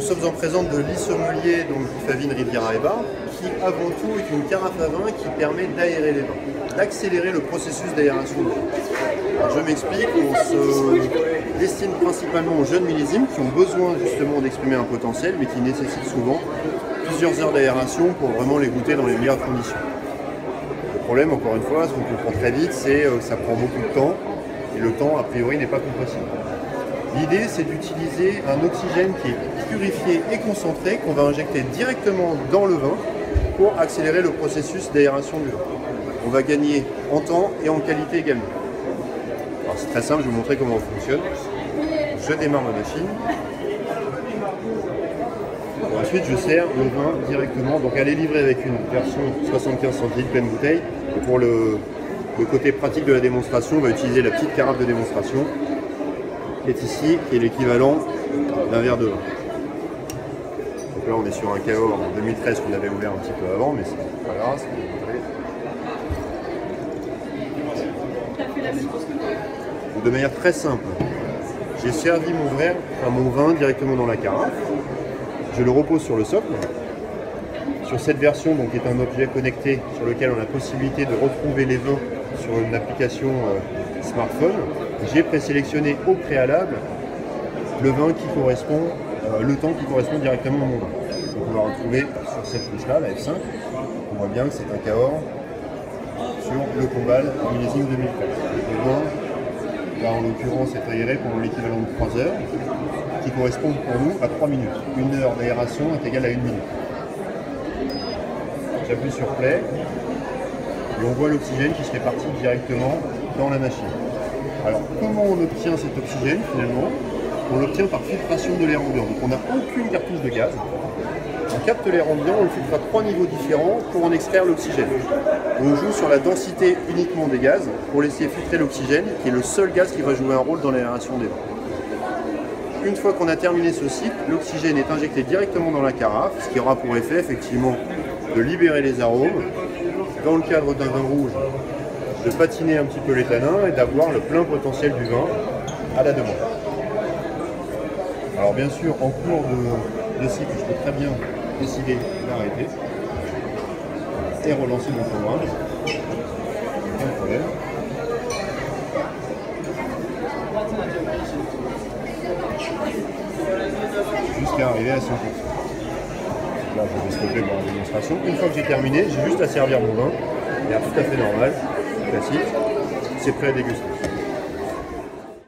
nous sommes en présence de l'I-Sommelier, donc Favine Riviera et Bar, qui avant tout est une carafe à vin qui permet d'aérer les vins, d'accélérer le processus d'aération de vin. Je m'explique, on se destine principalement aux jeunes millésimes qui ont besoin justement d'exprimer un potentiel, mais qui nécessitent souvent plusieurs heures d'aération pour vraiment les goûter dans les meilleures conditions. Le problème, encore une fois, ce qu'on comprend très vite, c'est que ça prend beaucoup de temps, et le temps, a priori, n'est pas compressible. L'idée, c'est d'utiliser un oxygène qui est purifié et concentré, qu'on va injecter directement dans le vin pour accélérer le processus d'aération du vin. On va gagner en temps et en qualité également. Alors c'est très simple, je vais vous montrer comment on fonctionne. Je démarre ma machine. Ensuite, je sers le vin directement. Donc elle est livrée avec une version 75 centilitres pleine bouteille. Et pour le côté pratique de la démonstration, on va utiliser la petite carafe de démonstration qui est ici, qui est l'équivalent d'un verre de vin. Donc là, on est sur un Cahors en 2013 qu'on avait ouvert un petit peu avant, mais c'est pas grave. Donc, de manière très simple, j'ai servi mon vin directement dans la carafe. Je le repose sur le socle. Sur cette version, donc, qui est un objet connecté sur lequel on a la possibilité de retrouver les vins sur une application smartphone, j'ai présélectionné au préalable le vin qui correspond, le temps qui correspond directement à mon vin. Donc on va retrouver sur cette fiche-là, la F5, on voit bien que c'est un Cahors sur le Combal millésime 2013. Le vin, là en l'occurrence, est aéré pendant l'équivalent de 3 heures, qui correspond pour nous à 3 minutes. 1 heure d'aération est égale à 1 minute. J'appuie sur Play et on voit l'oxygène qui se répartit directement dans la machine. Alors, comment on obtient cet oxygène finalement? On l'obtient par filtration de l'air ambiant. Donc, on n'a aucune cartouche de gaz. On capte l'air ambiant, on le filtre à 3 niveaux différents pour en extraire l'oxygène. On joue sur la densité uniquement des gaz pour laisser filtrer l'oxygène, qui est le seul gaz qui va jouer un rôle dans l'aération des vins. Une fois qu'on a terminé ce cycle, l'oxygène est injecté directement dans la carafe, ce qui aura pour effet effectivement de libérer les arômes. Dans le cadre d'un vin rouge, de patiner un petit peu les tanins et d'avoir le plein potentiel du vin à la demande. Alors bien sûr, en cours de cycle, je peux très bien décider d'arrêter et relancer mon programme. Aucun problème. Jusqu'à arriver à 100%. Là, je vais stopper pour la démonstration. Une fois que j'ai terminé, j'ai juste à servir mon vin. Il est tout à fait normal, classique. C'est prêt à déguster.